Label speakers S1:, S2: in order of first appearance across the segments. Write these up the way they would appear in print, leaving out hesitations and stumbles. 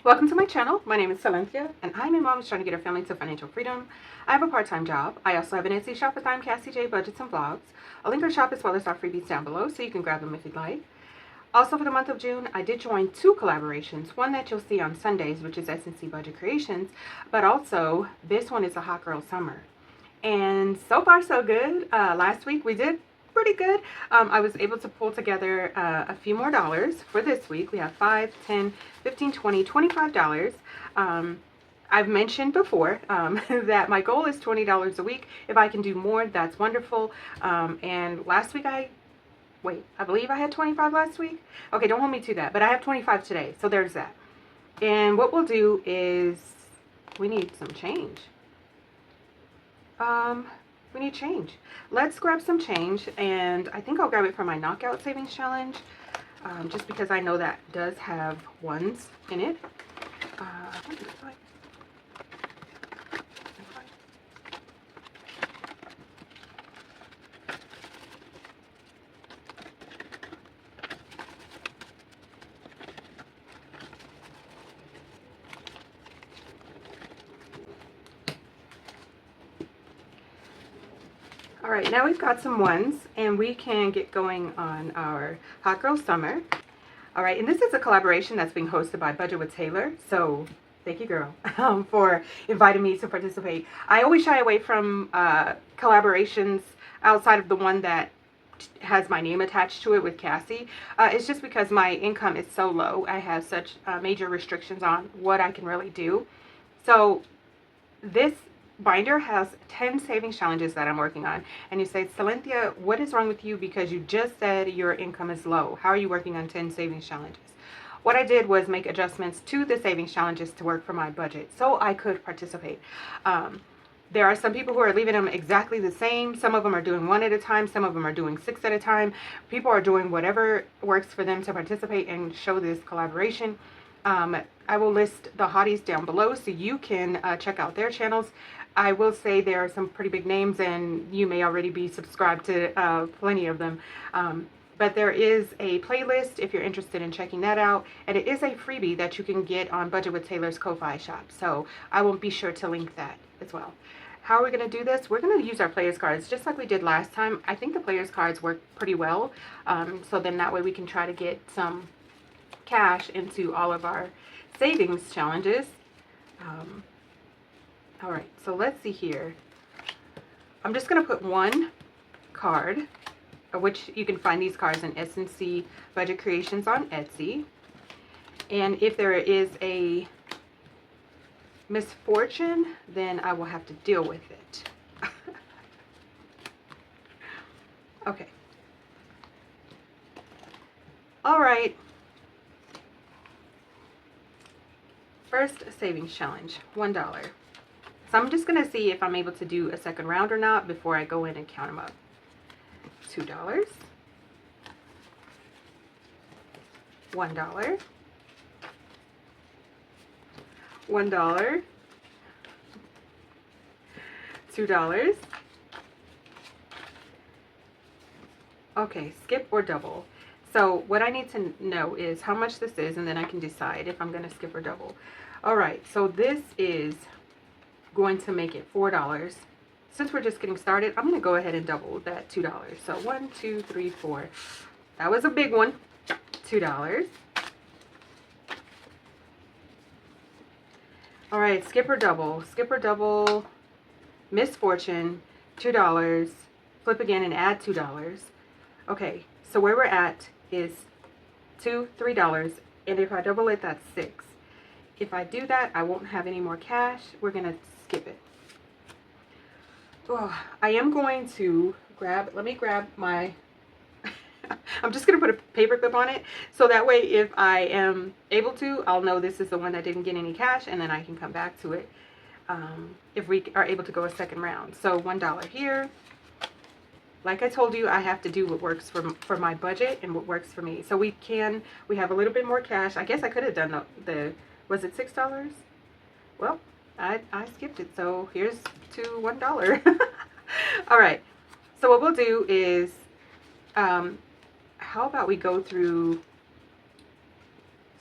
S1: Welcome to my channel. My name is Cynthia, and I'm a mom who's trying to get her family to financial freedom. I have a part-time job. I also have an Etsy shop with I'm Cassie J Budgets and Vlogs. I'll link our shop as well as our freebies down below, so you can grab them if you'd like. Also, for the month of June, I did join 2 collaborations. One that you'll see on Sundays, which is S&C Budget Creations, but also this one is a Hot Girl Summer. And so far so good. Last week we did pretty good. I was able to pull together a few more dollars for this week. We have 5, 10, 15, 20, $25. I've mentioned before that my goal is $20 a week. If I can do more, that's wonderful. And last week I believe I had 25 last week. Okay, don't hold me to that, but I have 25 today, so there's that. And what we'll do is we need some change. We need change. Let's grab some change, and I think I'll grab it for my knockout savings challenge, just because I know that does have ones in it. All right, now we've got some ones, and we can get going on our Hot Girl Summer. All right, and this is a collaboration that's being hosted by Budget with Taylor, so thank you, girl, for inviting me to participate. I always shy away from collaborations outside of the one that has my name attached to it with Cassie. It's just because my income is so low. I have such major restrictions on what I can really do. So this binder has 10 savings challenges that I'm working on. And you say, Cynthia, what is wrong with you? Because you just said your income is low. How are you working on 10 savings challenges? What I did was make adjustments to the savings challenges to work for my budget so I could participate. There are some people who are leaving them exactly the same. Some of them are doing 1 at a time. Some of them are doing 6 at a time. People are doing whatever works for them to participate and show this collaboration. I will list the Hotties down below so you can check out their channels. I will say there are some pretty big names, and you may already be subscribed to plenty of them. But there is a playlist if you're interested in checking that out. And it is a freebie that you can get on Budget with Taylor's Ko-Fi shop. So I will be sure to link that as well. How are we going to do this? We're going to use our players cards just like we did last time. I think the players cards work pretty well. So then that way we can try to get some cash into all of our savings challenges. All right, so let's see here. I'm just going to put 1 card, which you can find these cards in S&C Budget Creations on Etsy. And if there is a misfortune, then I will have to deal with it. Okay. All right. First savings challenge, $1. So I'm just going to see if I'm able to do a second round or not before I go in and count them up. $2, $1, $1, $2. Okay, skip or double. So what I need to know is how much this is, and then I can decide if I'm going to skip or double. All right, so this is going to make it $4. Since we're just getting started, I'm going to go ahead and double that $2. So 1, 2, 3, 4. That was a big one. $2. All right, skip or double. Skip or double. Misfortune. $2. Flip again and add $2. Okay, so where we're at is $3. And if I double it, that's 6. If I do that, I won't have any more cash. We're going to skip it. Oh, I am going to let me grab my, I'm just going to put a paper clip on it. So that way, if I am able to, I'll know this is the one that didn't get any cash, and then I can come back to it if we are able to go a second round. So $1 here. Like I told you, I have to do what works for my budget and what works for me. So we have a little bit more cash. I guess I could have done was it $6? Well, I skipped it. So here's to $1. All right. So what we'll do is, how about we go through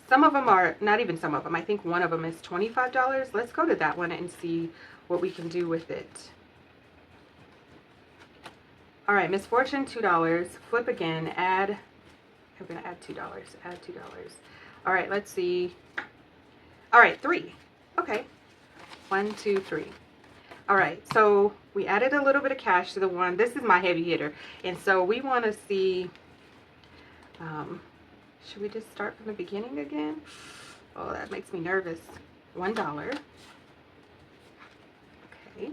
S1: Some of them are, not even some of them, I think one of them is $25. Let's go to that one and see what we can do with it. All right, Misfortune, $2. Flip again, add, I'm gonna add $2, add $2. All right, let's see. All right, 3. Okay, 1, 2, 3. All right, so we added a little bit of cash to the one. This is my heavy hitter. And so we want to see, should we just start from the beginning again? Oh, that makes me nervous. $1. Okay.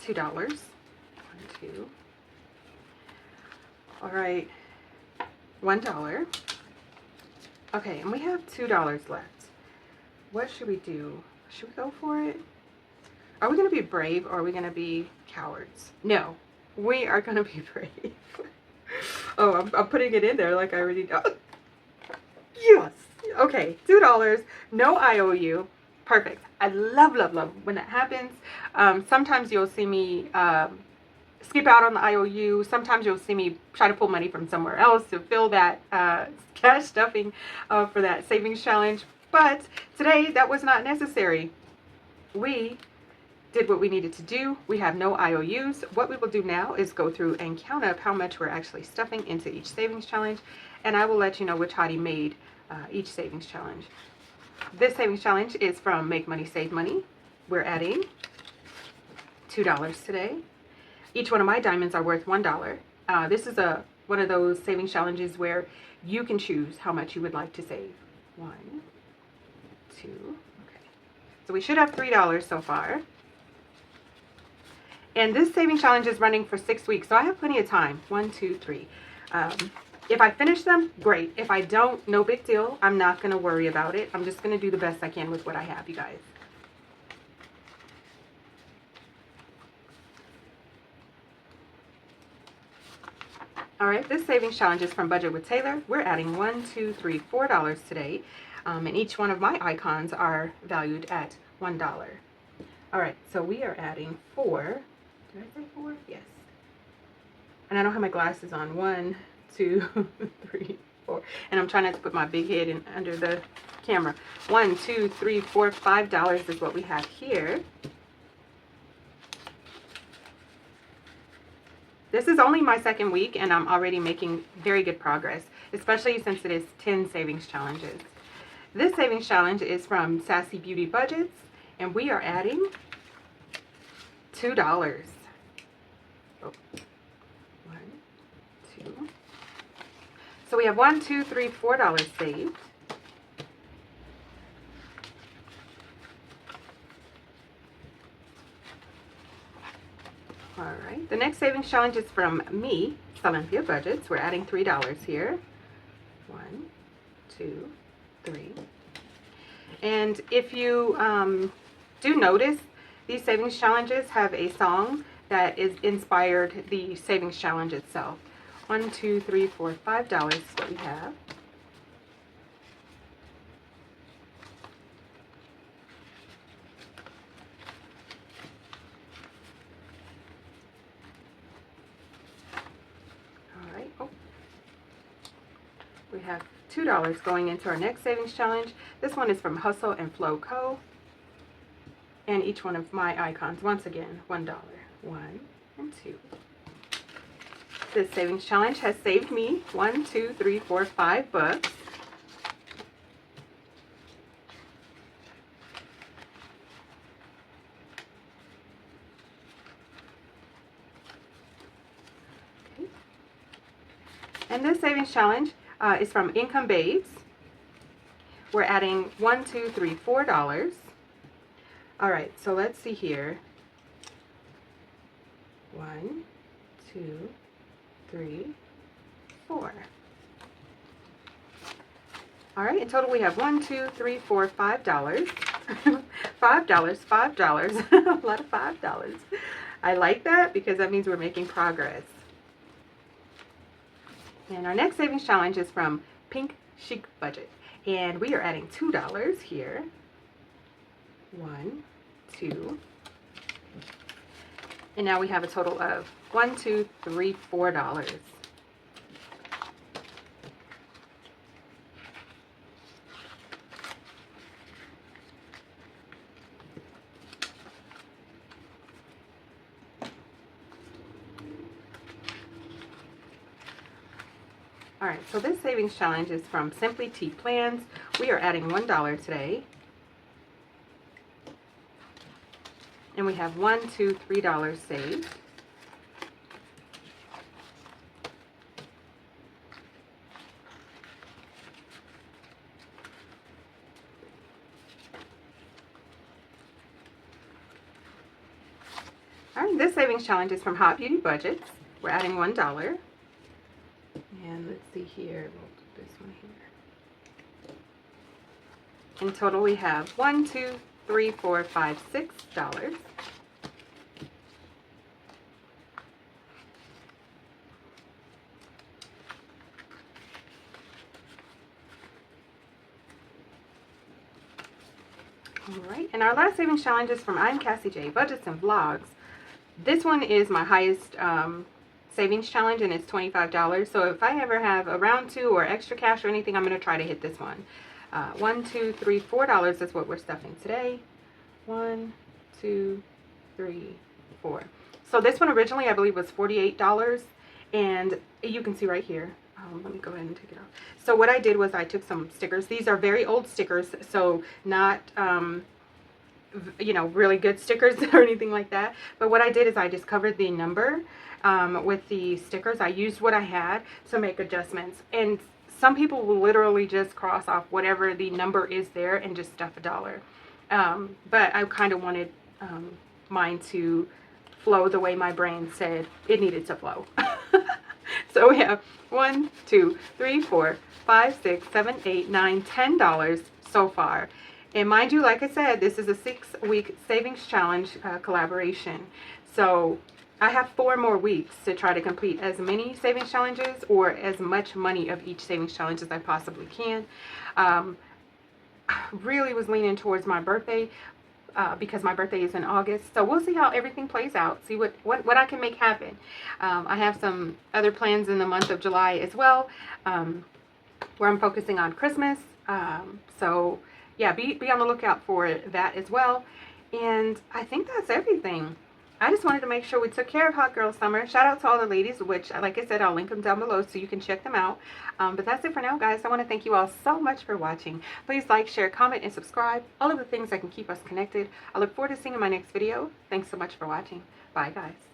S1: $2. 1, 2. All right, $1. Okay, and we have $2 left. What should we do? Should we go for it? Are we going to be brave or are we going to be cowards? No, we are going to be brave. Oh, I'm putting it in there like I already know. Yes. Okay, $2, no IOU. Perfect. I love, love, love when that happens. Sometimes you'll see me skip out on the IOU. Sometimes you'll see me try to pull money from somewhere else to fill that cash stuffing for that savings challenge. But today, that was not necessary. We did what we needed to do. We have no IOUs. What we will do now is go through and count up how much we're actually stuffing into each savings challenge, and I will let you know which hottie made each savings challenge. This savings challenge is from Make Money, Save Money. We're adding $2 today. Each one of my diamonds are worth $1. This is one of those savings challenges where you can choose how much you would like to save. 1, 2, okay. So we should have $3 so far. And this saving challenge is running for 6 weeks, so I have plenty of time. 1, 2, 3. If I finish them, great. If I don't, no big deal. I'm not going to worry about it. I'm just going to do the best I can with what I have, you guys. All right, this savings challenge is from Budget with Taylor. We're adding $1, 2, 3, $4 today. And each one of my icons are valued at $1. All right, so we are adding 4. Did I say 4? Yes. And I don't have my glasses on. 1, 2, 3, 4. And I'm trying not to put my big head in under the camera. 1, 2, 3, 4, $5 is what we have here. This is only my second week, and I'm already making very good progress, especially since it is 10 savings challenges. This savings challenge is from Sassy Beauty Budgets, and we are adding $2. Oh. 1, 2. So we have $1, 2, 3, $4 saved. All right. The next savings challenge is from me, Olympia Budgets. We're adding $3 here. 1, 2, 3. And if you do notice, these savings challenges have a song that is inspired the savings challenge itself. 1, 2, 3, 4, $5 is what we have. All right. Oh. We have $2 going into our next savings challenge. This one is from Hustle and Flow Co. And each one of my icons, once again, $1. 1 and 2. This savings challenge has saved me 1, 2, 3, 4, $5. Okay. And this savings challenge is from Income Babes. We're adding $1, 2, 3, $4. All right, so let's see here. 1, 2, 3, 4. All right, in total we have 1, 2, 3, 4, $5. $5, $5, a lot of $5. I like that because that means we're making progress. And our next savings challenge is from Pink Chic Budget. And we are adding $2 here. 1, 2. And now we have a total of 1, 2, 3, $4. All right, so this savings challenge is from Simply Tea Plans. We are adding $1 today. And we have $1, $2, $3 saved. All right, this savings challenge is from Hot Beauty Budgets. We're adding $1. And let's see here, we'll do this one here. In total, we have $1, $2, $3, $4, $5, $6. All right, and our last savings challenge is from I'm Cassie J, Budgets and Vlogs. This one is my highest savings challenge, and it's $25. So if I ever have a round 2 or extra cash or anything, I'm going to try to hit this one. $1, $2, $3, $4 is what we're stuffing today. 1, 2, 3, 4. So this one originally, I believe, was $48, and you can see right here. Let me go ahead and take it off. So what I did was I took some stickers. These are very old stickers, so not you know, really good stickers or anything like that. But what I did is I just covered the number with the stickers. I used what I had to make adjustments. And some people will literally just cross off whatever the number is there and just stuff $1. But I kind of wanted mine to flow the way my brain said it needed to flow. So we have $1, 2, 3, 4, 5, 6, 7, 8, 9, $10 so far. And mind you, like I said, this is a 6-week savings challenge collaboration. So I have 4 more weeks to try to complete as many savings challenges or as much money of each savings challenge as I possibly can. Really was leaning towards my birthday because my birthday is in August. So we'll see how everything plays out, see what I can make happen. I have some other plans in the month of July as well, where I'm focusing on Christmas. So yeah, be on the lookout for that as well. And I think that's everything. I just wanted to make sure we took care of Hot Girl Summer. Shout out to all the ladies, which, like I said, I'll link them down below so you can check them out. But that's it for now, guys. I want to thank you all so much for watching. Please like, share, comment, and subscribe. All of the things that can keep us connected. I look forward to seeing you in my next video. Thanks so much for watching. Bye, guys.